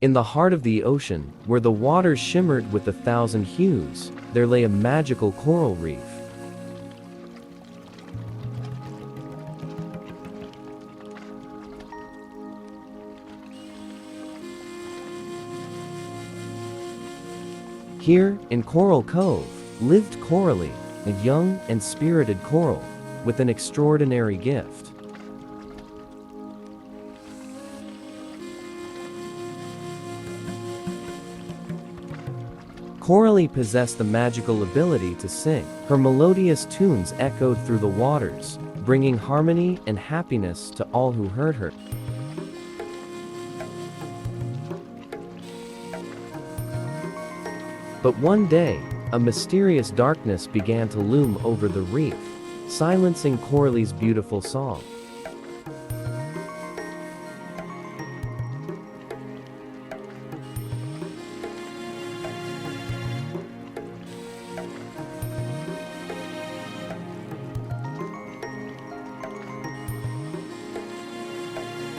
In the heart of the ocean, where the waters shimmered with 1,000 hues, there lay a magical coral reef. Here, in Coral Cove, lived Coralie, a young and spirited coral, with an extraordinary gift. Coralie possessed the magical ability to sing. Her melodious tunes echoed through the waters, bringing harmony and happiness to all who heard her. But one day, a mysterious darkness began to loom over the reef, silencing Coralie's beautiful song.